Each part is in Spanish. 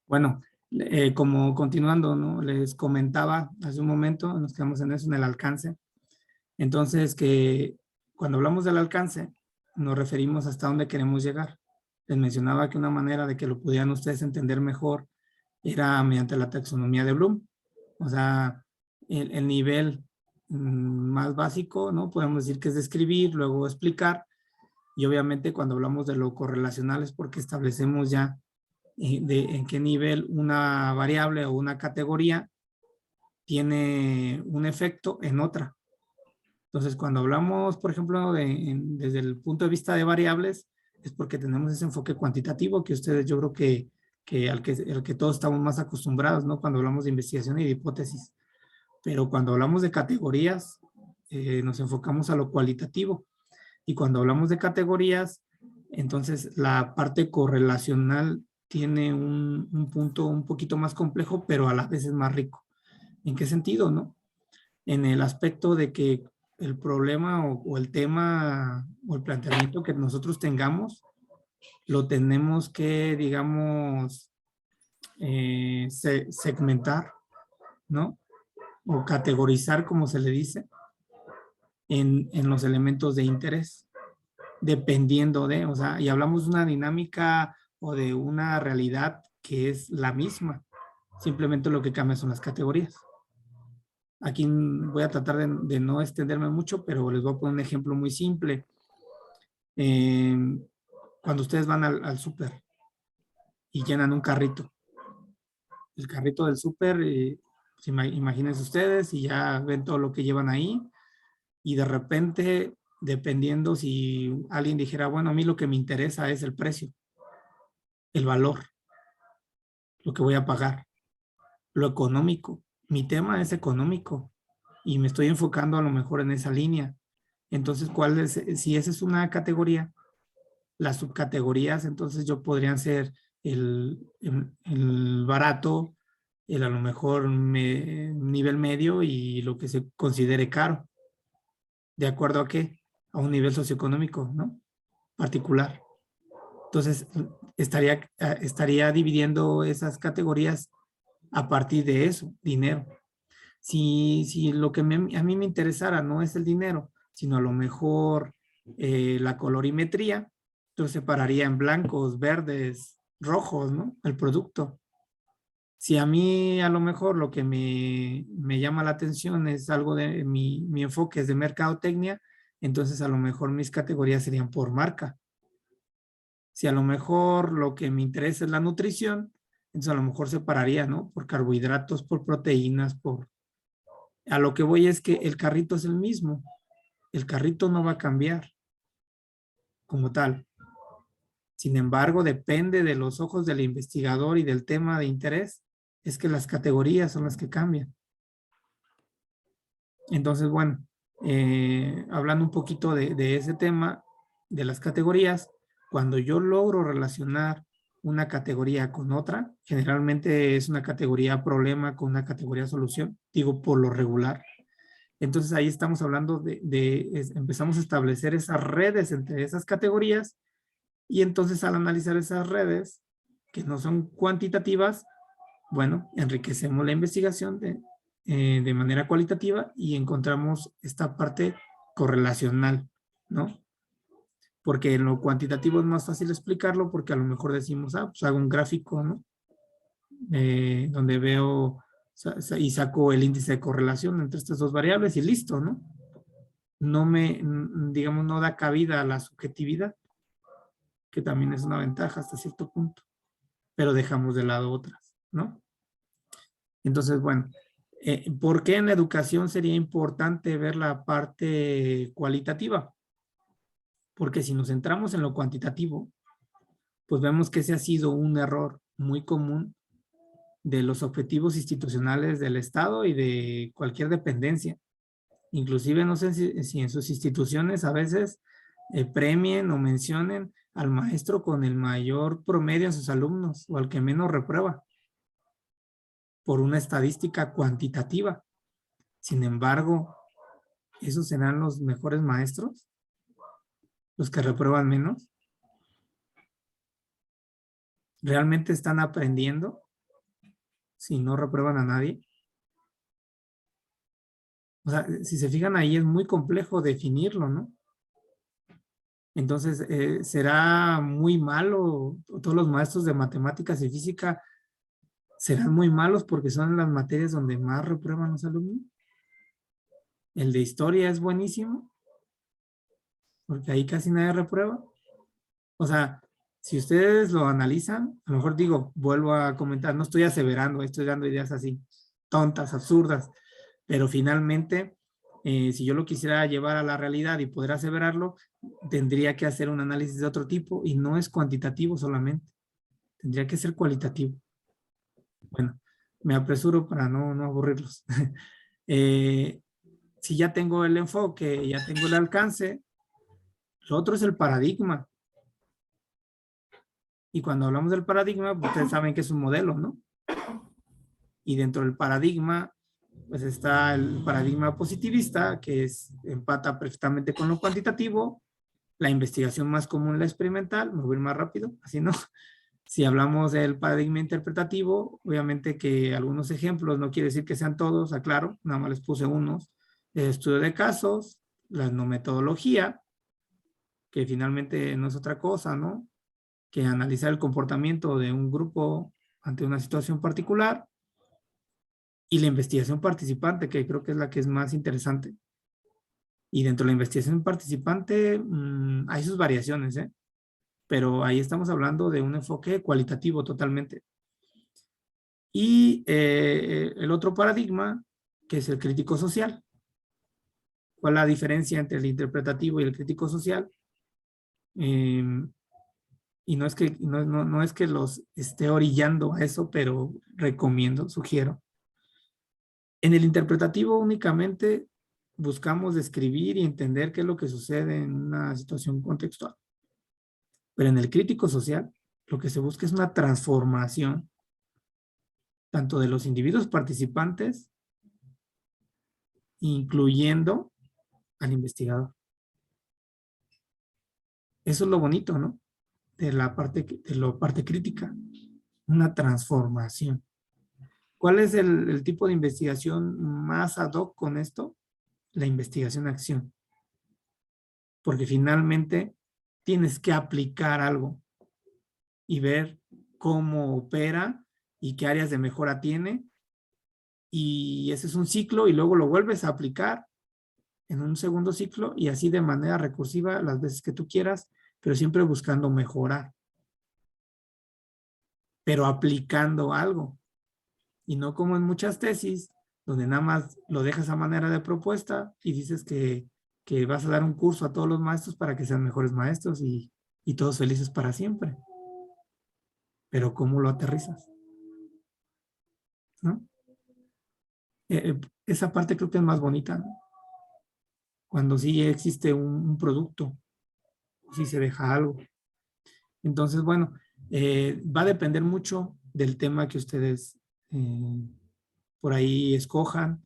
Bueno, como continuando, ¿no? Les comentaba hace un momento, nos quedamos en eso, en el alcance. Entonces, que cuando hablamos del alcance, nos referimos hasta dónde queremos llegar. Les mencionaba que una manera de que lo pudieran ustedes entender mejor era mediante la taxonomía de Bloom. O sea, el nivel más básico, ¿no? Podemos decir que es describir, luego explicar, y obviamente cuando hablamos de lo correlacional es porque establecemos ya en qué nivel una variable o una categoría tiene un efecto en otra. Entonces, cuando hablamos, por ejemplo, desde el punto de vista de variables, es porque tenemos ese enfoque cuantitativo que ustedes, yo creo que todos estamos más acostumbrados, ¿no? Cuando hablamos de investigación y de hipótesis. Pero cuando hablamos de categorías, nos enfocamos a lo cualitativo. Y cuando hablamos de categorías, entonces la parte correlacional tiene un punto un poquito más complejo, pero a la vez es más rico. ¿En qué sentido, no? En el aspecto de que el problema o el tema o el planteamiento que nosotros tengamos, lo tenemos que, digamos, segmentar, ¿no? O categorizar, como se le dice, en los elementos de interés, dependiendo de, o sea, y hablamos de una dinámica o de una realidad que es la misma, simplemente lo que cambia son las categorías. Aquí voy a tratar de no extenderme mucho, pero les voy a poner un ejemplo muy simple. Eh, Cuando ustedes van al súper y llenan un carrito, el carrito del súper, pues imagínense ustedes y ya ven todo lo que llevan ahí y de repente, dependiendo si alguien dijera, bueno, a mí lo que me interesa es el precio, el valor, lo que voy a pagar, lo económico. Mi tema es económico y me estoy enfocando a lo mejor en esa línea. Entonces, ¿cuál es? Si esa es una categoría, las subcategorías, entonces yo podrían ser el barato, el a lo mejor nivel medio y lo que se considere caro. ¿De acuerdo a qué? A un nivel socioeconómico, ¿no? Particular. Entonces, estaría dividiendo esas categorías a partir de eso, dinero. Si lo que a mí me interesara no es el dinero, sino a lo mejor la colorimetría, entonces separaría en blancos, verdes, rojos, ¿no? El producto. Si a mí a lo mejor lo que me llama la atención es algo de mi enfoque es de mercadotecnia, entonces a lo mejor mis categorías serían por marca. Si a lo mejor lo que me interesa es la nutrición, entonces a lo mejor separaría, ¿no? Por carbohidratos, por proteínas, por... A lo que voy es que el carrito es el mismo. El carrito no va a cambiar como tal. Sin embargo, depende de los ojos del investigador y del tema de interés, es que las categorías son las que cambian. Entonces, bueno, hablando un poquito de ese tema, de las categorías, cuando yo logro relacionar una categoría con otra, generalmente es una categoría problema con una categoría solución, digo por lo regular. Entonces ahí estamos hablando empezamos a establecer esas redes entre esas categorías y entonces al analizar esas redes que no son cuantitativas, bueno, enriquecemos la investigación de manera cualitativa y encontramos esta parte correlacional, ¿no? Porque en lo cuantitativo es más fácil explicarlo porque a lo mejor decimos, ah, pues hago un gráfico, ¿no? Donde veo y saco el índice de correlación entre estas dos variables y listo, ¿no? No digamos, no da cabida a la subjetividad, que también es una ventaja hasta cierto punto, pero dejamos de lado otras, ¿no? Entonces, bueno, ¿por qué en la educación sería importante ver la parte cualitativa? Porque si nos centramos en lo cuantitativo, pues vemos que ese ha sido un error muy común de los objetivos institucionales del Estado y de cualquier dependencia. Inclusive no sé si en sus instituciones a veces premien o mencionen al maestro con el mayor promedio en sus alumnos o al que menos reprueba por una estadística cuantitativa. Sin embargo, ¿esos serán los mejores maestros? ¿Los que reprueban menos? ¿Realmente están aprendiendo? si no reprueban a nadie? O sea, si se fijan ahí es muy complejo definirlo, ¿no? Entonces, será muy malo, todos los maestros de matemáticas y física serán muy malos porque son las materias donde más reprueban los alumnos. El de historia es buenísimo, porque ahí casi nadie reprueba. O sea, si ustedes lo analizan, a lo mejor digo, vuelvo a comentar, no estoy aseverando, estoy dando ideas así, tontas, absurdas, pero finalmente, si yo lo quisiera llevar a la realidad y poder aseverarlo, tendría que hacer un análisis de otro tipo y no es cuantitativo solamente, tendría que ser cualitativo. Bueno, me apresuro para no aburrirlos. Si ya tengo el enfoque, ya tengo el alcance, lo otro es el paradigma. Y cuando hablamos del paradigma, pues ustedes saben que es un modelo, ¿no? Y dentro del paradigma, pues está el paradigma positivista, que empata perfectamente con lo cuantitativo, la investigación más común, la experimental, me voy a ir más rápido, así no. Si hablamos del paradigma interpretativo, obviamente que algunos ejemplos, no quiere decir que sean todos, aclaro, nada más les puse unos, el estudio de casos, la etnometodología, que finalmente no es otra cosa, ¿no? Que analizar el comportamiento de un grupo ante una situación particular, y la investigación participante, que creo que es la que es más interesante. Y dentro de la investigación participante hay sus variaciones, ¿eh? Pero ahí estamos hablando de un enfoque cualitativo totalmente. Y el otro paradigma, que es el crítico social. ¿Cuál es la diferencia entre el interpretativo y el crítico social? Y no es que los esté orillando a eso, pero recomiendo, sugiero. En el interpretativo únicamente buscamos describir y entender qué es lo que sucede en una situación contextual. Pero en el crítico social, lo que se busca es una transformación tanto de los individuos participantes, incluyendo al investigador. Eso es lo bonito, ¿no? De la parte crítica, una transformación. ¿Cuál es el tipo de investigación más ad hoc con esto? La investigación-acción. Porque finalmente tienes que aplicar algo y ver cómo opera y qué áreas de mejora tiene. Y ese es un ciclo y luego lo vuelves a aplicar en un segundo ciclo y así de manera recursiva las veces que tú quieras, pero siempre buscando mejorar, pero aplicando algo. Y no como en muchas tesis, donde nada más lo dejas a manera de propuesta y dices que vas a dar un curso a todos los maestros para que sean mejores maestros y todos felices para siempre. Pero ¿cómo lo aterrizas? ¿No? Esa parte creo que es más bonita, ¿no? Cuando sí existe un producto, sí se deja algo. Entonces, bueno, va a depender mucho del tema que ustedes por ahí escojan.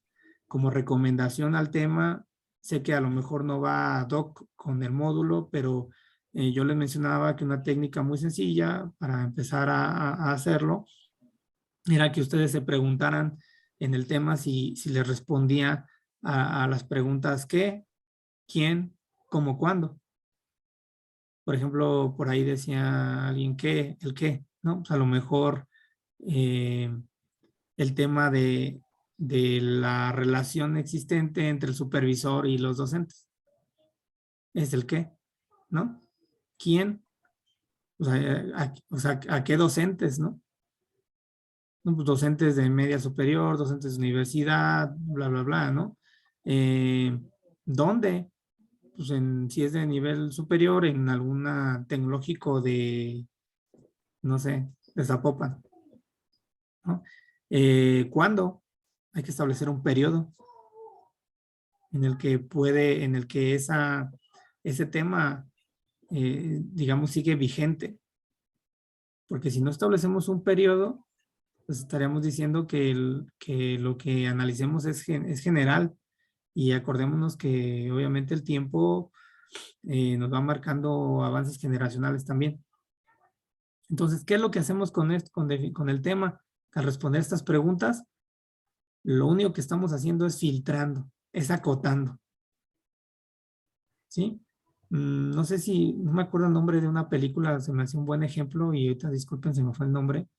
Como recomendación al tema, sé que a lo mejor no va ad hoc con el módulo, pero yo les mencionaba que una técnica muy sencilla para empezar a hacerlo era que ustedes se preguntaran en el tema si les respondía a las preguntas qué, quién, cómo, cuándo. Por ejemplo, por ahí decía alguien qué, el qué, ¿no? Pues a lo mejor eh, el tema de la relación existente entre el supervisor y los docentes. Es el qué, ¿no? ¿Quién? ¿A qué docentes, no? No, pues docentes de media superior, docentes de universidad, bla, bla, bla, ¿no? ¿Dónde? Pues si es de nivel superior, en alguna tecnológico de, no sé, de Zapopan, ¿no? ¿Cuándo? Hay que establecer un periodo en el que ese tema, digamos, sigue vigente. Porque si no establecemos un periodo, pues estaríamos diciendo que lo que analicemos es general y acordémonos que obviamente el tiempo nos va marcando avances generacionales también. Entonces, ¿qué es lo que hacemos con esto, con el tema? al responder estas preguntas, lo único que estamos haciendo es filtrando, es acotando. ¿Sí? No sé si, no me acuerdo el nombre de una película, se me hace un buen ejemplo y ahorita disculpen, se me fue el nombre,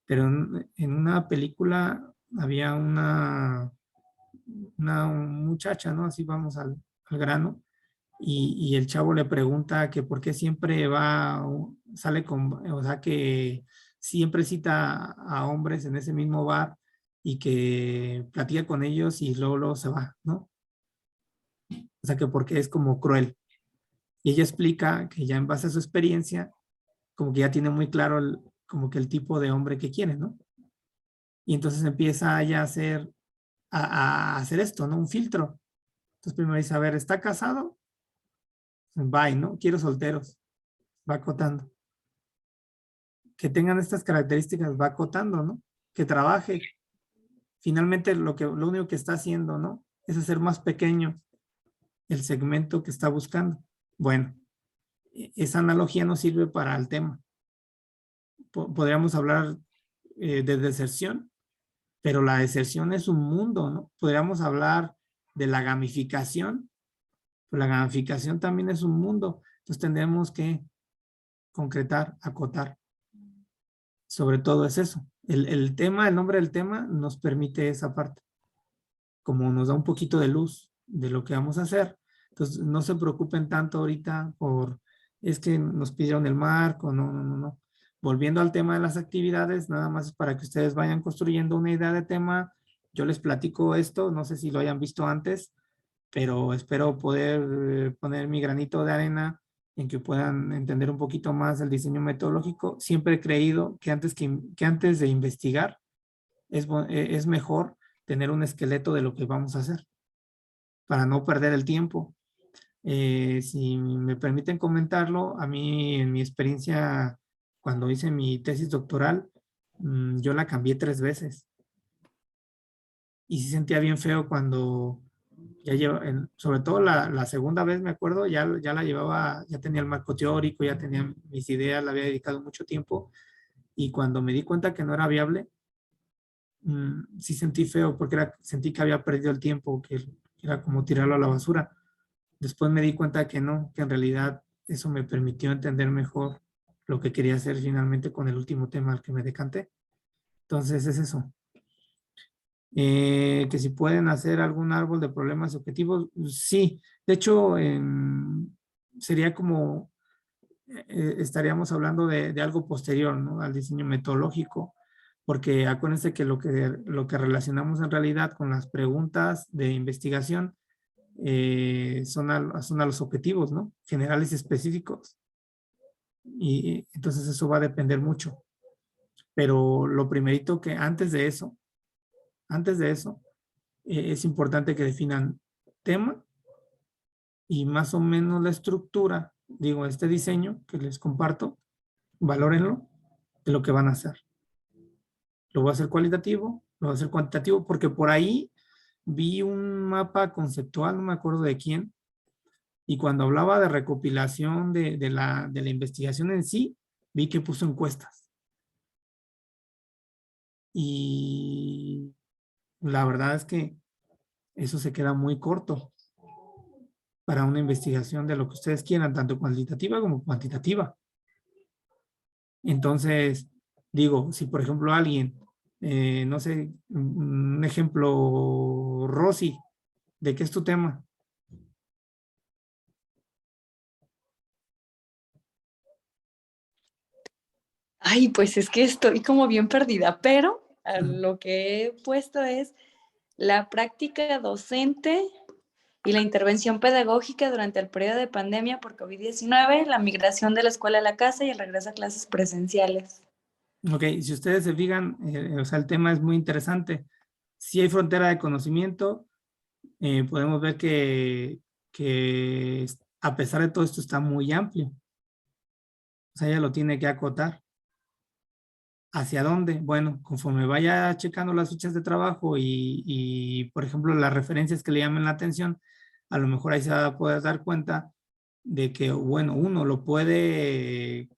pero en una película había una muchacha, ¿no? Así vamos al grano, y el chavo le pregunta que por qué siempre sale con, o sea, que siempre cita a hombres en ese mismo bar y que platica con ellos y luego se va, ¿no? O sea, que porque es como cruel. Y ella explica que ya en base a su experiencia, como que ya tiene muy claro como que el tipo de hombre que quiere, ¿no? Y entonces empieza ya a hacer esto, ¿no? Un filtro. Entonces primero dice, a ver, ¿está casado? Bye, ¿no? Quiero solteros. Va acotando. Que tengan estas características, va acotando, ¿no? Que trabaje. Finalmente lo único que está haciendo, ¿no? Es hacer más pequeño el segmento que está buscando. Bueno, esa analogía nos sirve para el tema. Podríamos hablar de deserción, pero la deserción es un mundo, ¿no? Podríamos hablar de la gamificación, pero la gamificación también es un mundo. Entonces tendremos que concretar, acotar. Sobre todo es eso. El nombre del tema nos permite esa parte. Como nos da un poquito de luz de lo que vamos a hacer. Entonces no se preocupen tanto ahorita es que nos pidieron el marco, no. Volviendo al tema de las actividades, nada más es para que ustedes vayan construyendo una idea de tema. Yo les platico esto, no sé si lo hayan visto antes, pero espero poder poner mi granito de arena en que puedan entender un poquito más el diseño metodológico. Siempre he creído que antes de investigar es mejor tener un esqueleto de lo que vamos a hacer para no perder el tiempo. Si me permiten comentarlo, a mí en mi experiencia, cuando hice mi tesis doctoral, yo la cambié 3 veces. Y sí sentía bien feo cuando sobre todo la segunda vez, me acuerdo, ya la llevaba, ya tenía el marco teórico, ya tenía mis ideas, la había dedicado mucho tiempo. Y cuando me di cuenta que no era viable, sí sentí feo porque sentí que había perdido el tiempo, que era como tirarlo a la basura. Después me di cuenta que no, que en realidad eso me permitió entender mejor lo que quería hacer finalmente con el último tema al que me decanté. Entonces es eso. Que si pueden hacer algún árbol de problemas objetivos, sí. De hecho, sería como, estaríamos hablando de algo posterior, ¿no? Al diseño metodológico, porque acuérdense que lo que relacionamos en realidad con las preguntas de investigación son a los objetivos, ¿no? Generales y específicos. Y entonces eso va a depender mucho. Pero lo primerito que antes de eso, es importante que definan tema y más o menos la estructura, digo, este diseño que les comparto, valórenlo de lo que van a hacer. Lo voy a hacer cualitativo, lo voy a hacer cuantitativo, porque por ahí vi un mapa conceptual, no me acuerdo de quién, y cuando hablaba de recopilación de la investigación en sí, vi que puso encuestas. Y la verdad es que eso se queda muy corto para una investigación de lo que ustedes quieran, tanto cuantitativa como cuantitativa. Entonces, digo, si por ejemplo alguien, no sé, un ejemplo, Rosy, ¿de qué es tu tema? Ay, pues es que estoy como bien perdida, pero lo que he puesto es la práctica docente y la intervención pedagógica durante el periodo de pandemia por COVID-19, la migración de la escuela a la casa y el regreso a clases presenciales. Ok, si ustedes se fijan, o sea, el tema es muy interesante. Si hay frontera de conocimiento, podemos ver que a pesar de todo esto está muy amplio. O sea, ella lo tiene que acotar. ¿Hacia dónde? Bueno, conforme vaya checando las fichas de trabajo por ejemplo, las referencias que le llamen la atención, a lo mejor ahí se va a poder dar cuenta de que, bueno, uno lo puede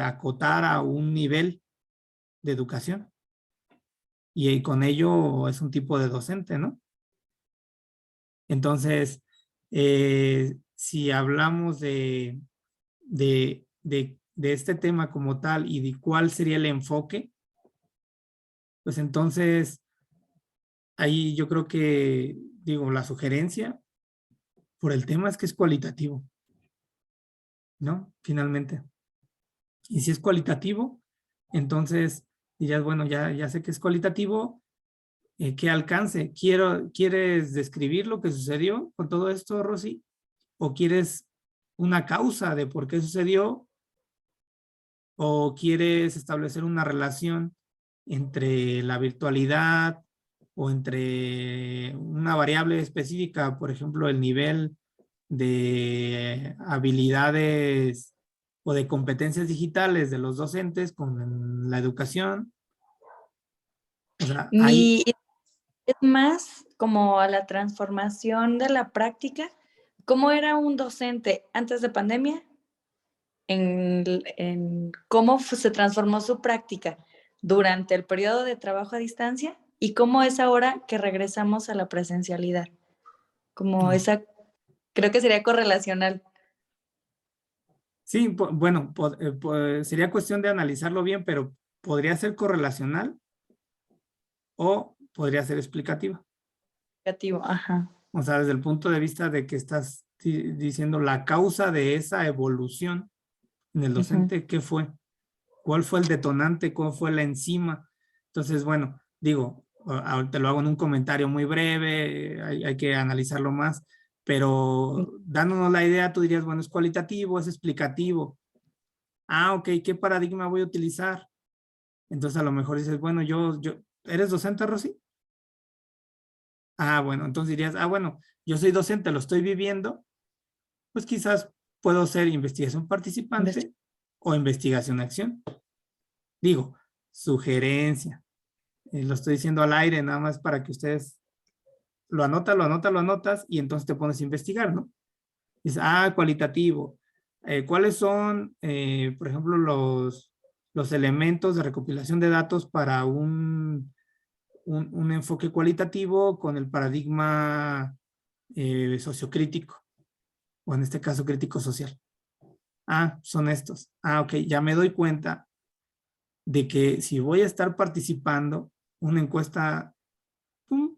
acotar a un nivel de educación. y con ello es un tipo de docente, ¿no? Entonces, si hablamos de este tema como tal y de cuál sería el enfoque, pues entonces ahí yo creo que, digo, la sugerencia por el tema es que es cualitativo, ¿no? Finalmente. Y si es cualitativo, entonces dirías, bueno, ya sé que es cualitativo, ¿qué alcance? ¿Quieres describir lo que sucedió con todo esto, Rosy? ¿O quieres una causa de por qué sucedió? ¿O quieres establecer una relación entre la virtualidad o entre una variable específica, por ejemplo, el nivel de habilidades o de competencias digitales de los docentes con la educación? O sea, hay, Mi es más como a la transformación de la práctica. ¿Cómo era un docente antes de pandemia? En cómo se transformó su práctica durante el periodo de trabajo a distancia y cómo es ahora que regresamos a la presencialidad. Como esa, creo que sería correlacional. sí, bueno, sería cuestión de analizarlo bien, pero podría ser correlacional o podría ser explicativa. Negativo, ajá. O sea, desde el punto de vista de que estás diciendo la causa de esa evolución en el Ujú. docente, ¿qué fue? ¿Cuál fue el detonante? ¿Cuál fue la enzima? Entonces, bueno, digo, ahorita lo hago en un comentario muy breve, hay que analizarlo más, pero dándonos la idea, tú dirías, bueno, es cualitativo, es explicativo. Ah, ok, ¿qué paradigma voy a utilizar? Entonces, a lo mejor dices, bueno, ¿eres docente, Rosy? Ah, bueno, entonces dirías, ah, bueno, yo soy docente, lo estoy viviendo, pues quizás puedo ser investigación participante o investigación-acción. Digo, sugerencia. Lo estoy diciendo al aire nada más para que ustedes lo anotas y entonces te pones a investigar, ¿no? Dices, ah, cualitativo. ¿Cuáles son, por ejemplo, los elementos de recopilación de datos para un enfoque cualitativo con el paradigma sociocrítico, o en este caso crítico social? Ah, son estos. Ah, ok, ya me doy cuenta de que si voy a estar participando, una encuesta,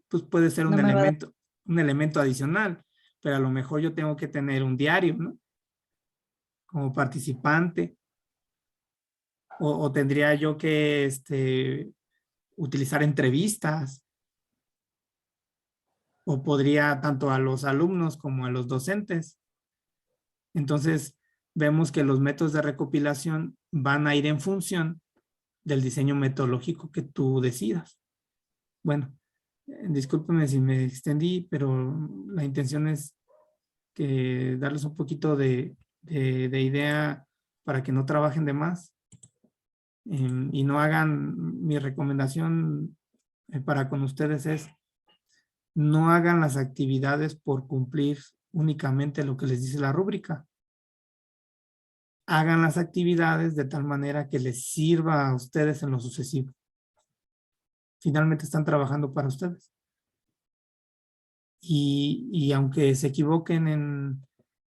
pues puede ser No me va a dar. un elemento adicional, pero a lo mejor yo tengo que tener un diario, ¿no? Como participante, o tendría yo que utilizar entrevistas, o podría tanto a los alumnos como a los docentes. Entonces, vemos que los métodos de recopilación van a ir en función del diseño metodológico que tú decidas. Bueno, discúlpenme si me extendí, pero la intención es que darles un poquito de idea para que no trabajen de más y no hagan, mi recomendación para con ustedes es, no hagan las actividades por cumplir únicamente lo que les dice la rúbrica. Hagan las actividades de tal manera que les sirva a ustedes en lo sucesivo. Finalmente están trabajando para ustedes. Y aunque se equivoquen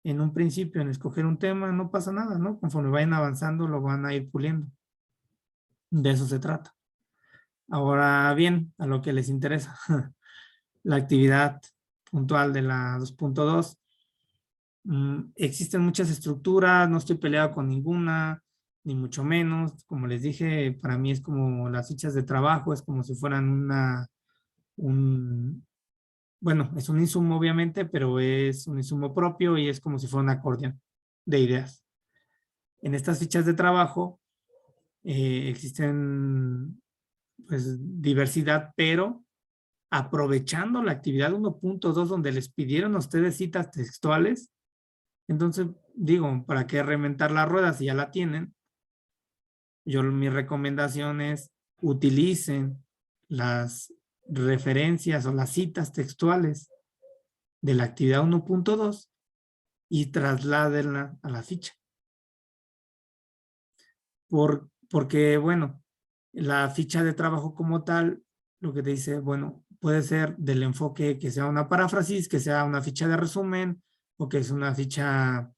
en un principio en escoger un tema, no pasa nada, ¿no? Conforme vayan avanzando, lo van a ir puliendo. De eso se trata. Ahora bien, a lo que les interesa, la actividad puntual de la 2.2. Existen muchas estructuras, no estoy peleado con ninguna, ni mucho menos. Como les dije, para mí es como las fichas de trabajo, es como si fueran un, bueno, es un insumo obviamente, pero es un insumo propio y es como si fuera un acordeón de ideas. En estas fichas de trabajo existen pues diversidad, pero aprovechando la actividad 1.2 donde les pidieron a ustedes citas textuales, entonces digo, ¿para qué reventar la rueda si ya la tienen? Mi recomendación es utilicen las referencias o las citas textuales de la actividad 1.2 y trasládenla a la ficha. Porque, bueno, la ficha de trabajo como tal lo que te dice, bueno, puede ser del enfoque que sea una paráfrasis, que sea una ficha de resumen o que es una ficha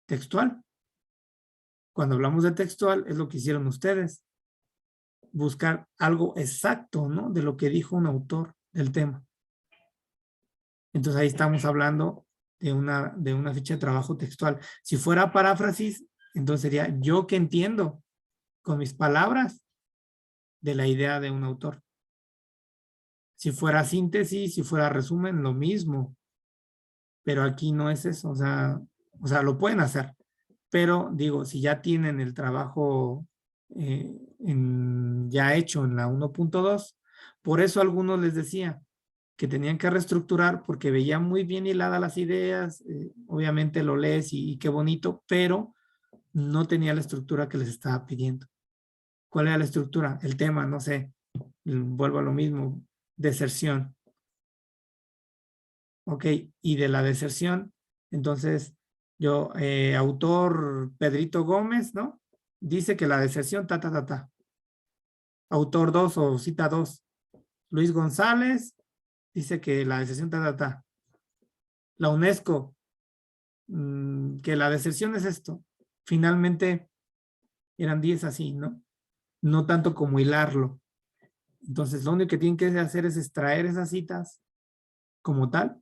textual. Cuando hablamos de textual es lo que hicieron ustedes, buscar algo exacto, ¿no? De lo que dijo un autor del tema. Entonces ahí estamos hablando de una ficha de trabajo textual. Si fuera paráfrasis, entonces sería yo que entiendo con mis palabras de la idea de un autor. Si fuera síntesis, si fuera resumen, lo mismo. Pero aquí no es eso, o sea, lo pueden hacer. Pero digo, si ya tienen el trabajo ya hecho en la 1.2, por eso a algunos les decía que tenían que reestructurar porque veían muy bien hiladas las ideas, obviamente lo lees y qué bonito, pero no tenía la estructura que les estaba pidiendo. ¿Cuál era la estructura? El tema, no sé, vuelvo a lo mismo, deserción. Ok, y de la deserción, entonces yo, autor Pedrito Gómez, ¿no? Dice que la deserción, ta, ta, ta, ta. Autor 2 o cita 2, Luis González, dice que la deserción, ta, ta, ta. La UNESCO, que la deserción es esto. Finalmente eran 10 así, ¿no? No tanto como hilarlo. Entonces, lo único que tienen que hacer es extraer esas citas como tal,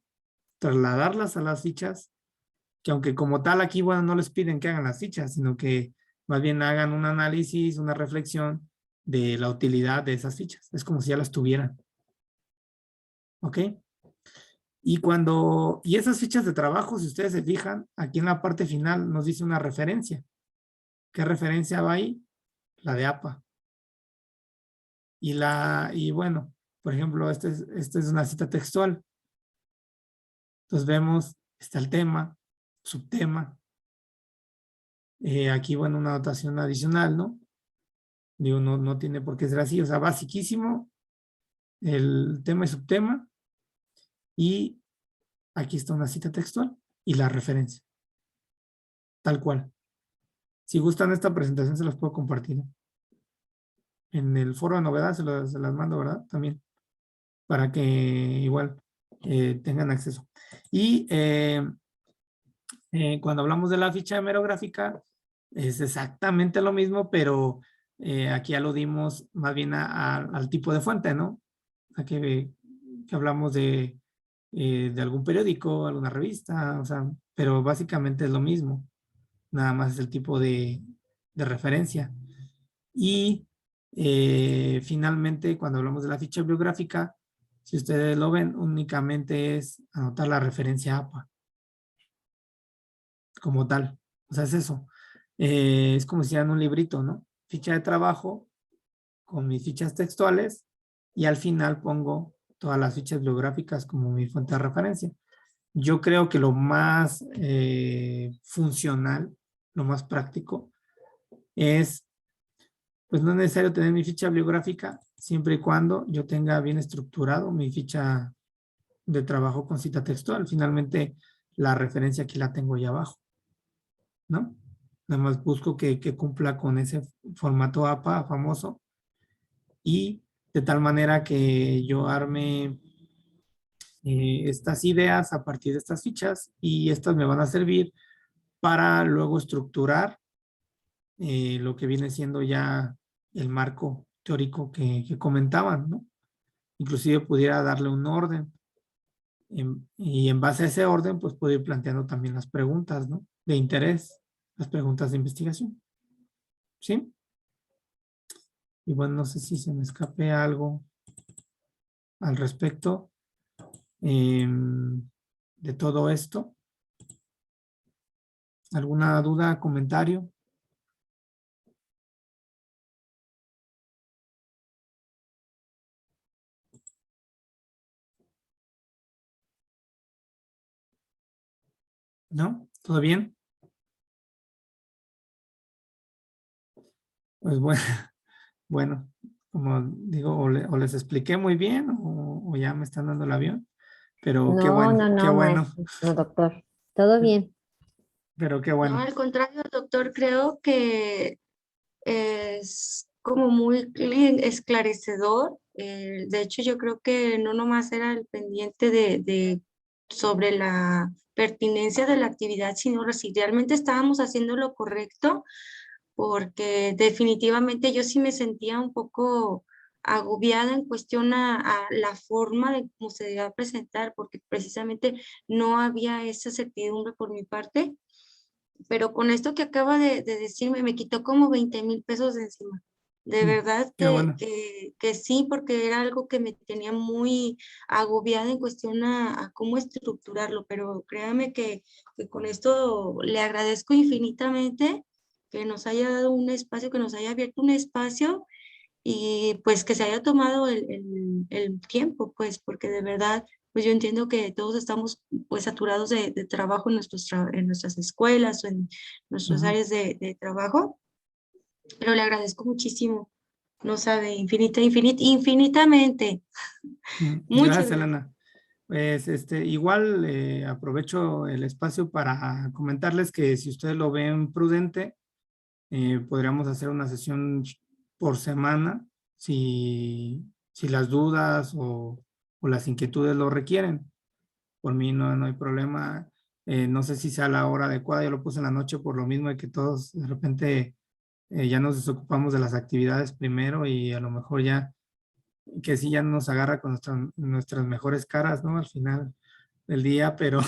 trasladarlas a las fichas, que aunque como tal aquí, bueno, no les piden que hagan las fichas, sino que más bien hagan un análisis, una reflexión de la utilidad de esas fichas. Es como si ya las tuvieran. ¿Ok? Y esas fichas de trabajo, si ustedes se fijan, aquí en la parte final nos dice una referencia. ¿Qué referencia va ahí? La de APA. Y bueno, por ejemplo, esta es una cita textual. Entonces vemos, está el tema, subtema. Aquí, bueno, una anotación adicional, ¿no? Digo, no tiene por qué ser así. O sea, basiquísimo, el tema y subtema. Y aquí está una cita textual y la referencia. Tal cual. Si gustan esta presentación, se las puedo compartir. En el foro de novedades se las mando, ¿verdad? También. Para que igual tengan acceso. Y cuando hablamos de la ficha hemerográfica, es exactamente lo mismo, pero aquí aludimos más bien al tipo de fuente, ¿no? A que hablamos de algún periódico, alguna revista, o sea, pero básicamente es lo mismo, nada más es el tipo de referencia. Y finalmente, cuando hablamos de la ficha bibliográfica, si ustedes lo ven, únicamente es anotar la referencia APA como tal. O sea, es eso. Es como si hicieran un librito, ¿no? Ficha de trabajo con mis fichas textuales y al final pongo todas las fichas bibliográficas como mi fuente de referencia. Yo creo que lo más funcional, lo más práctico es, pues no es necesario tener mi ficha bibliográfica siempre y cuando yo tenga bien estructurado mi ficha de trabajo con cita textual. Finalmente, la referencia aquí la tengo ya abajo, ¿no? Nada más busco que cumpla con ese formato APA famoso y de tal manera que yo arme estas ideas a partir de estas fichas y estas me van a servir para luego estructurar lo que viene siendo ya el marco teórico que comentaban, ¿no? Inclusive pudiera darle un orden y en base a ese orden, pues puedo ir planteando también las preguntas, ¿no? De interés, las preguntas de investigación. ¿Sí? Y bueno, no sé si se me escape algo al respecto de todo esto. ¿Alguna duda, comentario? ¿No? ¿Todo bien? Pues bueno, bueno, como digo, o les expliqué muy bien o ya me están dando el avión, pero No, no, qué no, bueno, maestro, no, doctor. Todo bien. pero qué No, bueno. al contrario, doctor, creo que es como muy esclarecedor De hecho, yo creo que no nomás era el pendiente sobre la pertinencia de la actividad, sino si realmente estábamos haciendo lo correcto, porque definitivamente yo sí me sentía un poco agobiada en cuestión a la forma de cómo se debía presentar, porque precisamente no había esa certidumbre por mi parte, pero con esto que acaba de decirme, me quitó como 20,000 pesos de encima. De verdad Qué bueno. que sí, porque era algo que me tenía muy agobiada en cuestión a cómo estructurarlo, pero créame que con esto le agradezco infinitamente que nos haya dado un espacio, que nos haya abierto un espacio y pues que se haya tomado el tiempo, pues porque de verdad, pues yo entiendo que todos estamos pues saturados de trabajo en en nuestras escuelas o en nuestras Ujú. áreas de trabajo, pero le agradezco muchísimo, no sabe, infinitamente. Muchas Gracias, gracias. Elena. Pues igual aprovecho el espacio para comentarles que si ustedes lo ven prudente, podríamos hacer una sesión por semana si las dudas o las inquietudes lo requieren. Por mí no hay problema. No sé si sea la hora adecuada, yo lo puse en la noche por lo mismo de que todos de repente ya nos desocupamos de las actividades primero y a lo mejor ya, que sí ya nos agarra con nuestras mejores caras, ¿no? Al final del día, pero,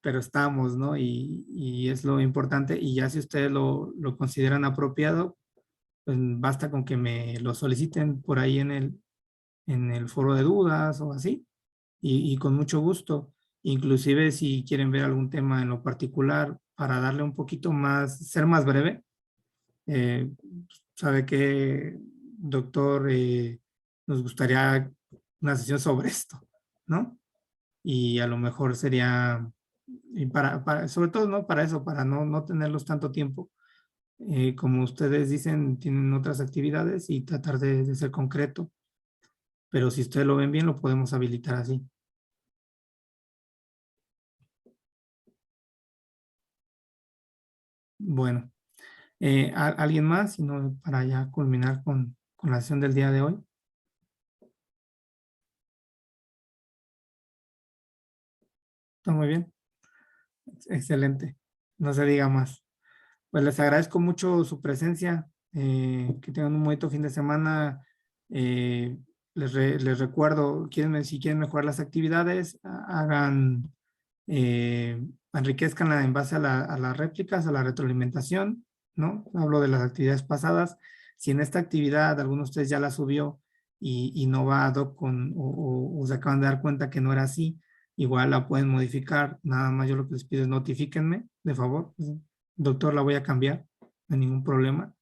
pero estamos, ¿no? Y es lo importante. Y ya si ustedes lo consideran apropiado, pues basta con que me lo soliciten por ahí en el foro de dudas o así, y con mucho gusto. Inclusive si quieren ver algún tema en lo particular para darle un poquito más, ser más breve, eh, sabe que, doctor, nos gustaría una sesión sobre esto, ¿no? Y a lo mejor sería, y sobre todo, ¿no? Para eso, para no tenerlos tanto tiempo. Como ustedes dicen, tienen otras actividades y tratar de ser concreto. Pero si ustedes lo ven bien, lo podemos habilitar así. Bueno, ¿alguien más? Si no, para ya culminar con la sesión del día de hoy. Está muy bien. Excelente. No se diga más. Pues les agradezco mucho su presencia. Que tengan un bonito fin de semana. Eh, les recuerdo, si quieren mejorar las actividades, hagan, eh, enriquezcanla en base a las réplicas, a la retroalimentación, ¿no? Hablo de las actividades pasadas. Si en esta actividad alguno de ustedes ya la subió y no va ad hoc o se acaban de dar cuenta que no era así, igual la pueden modificar. Nada más yo lo que les pido es notifíquenme, de favor. Doctor, la voy a cambiar, no hay ningún problema.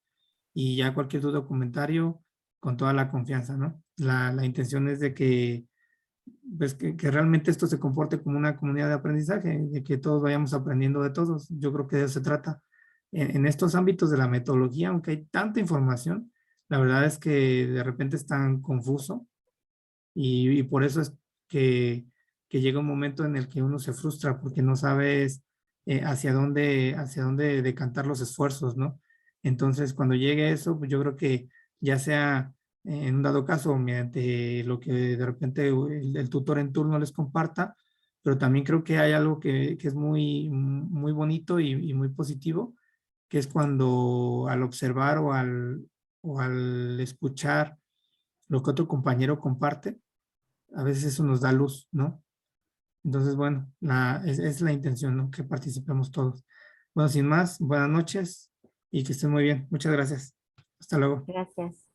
Y ya cualquier duda o comentario, con toda la confianza, ¿no? La intención es de que, pues, que realmente esto se comporte como una comunidad de aprendizaje, de que todos vayamos aprendiendo de todos. Yo creo que de eso se trata. En estos ámbitos de la metodología, aunque hay tanta información, la verdad es que de repente es tan confuso y por eso es que llega un momento en el que uno se frustra porque no sabes hacia dónde decantar los esfuerzos, ¿no? Entonces, cuando llegue eso, pues yo creo que ya sea en un dado caso mediante lo que de repente el tutor en turno les comparta, pero también creo que hay algo que es muy bonito y muy positivo, que es cuando al observar o al escuchar lo que otro compañero comparte, a veces eso nos da luz, ¿no? Entonces, bueno, es la intención, ¿no? Que participemos todos. Bueno, sin más, buenas noches y que estén muy bien. Muchas gracias. Hasta luego. Gracias.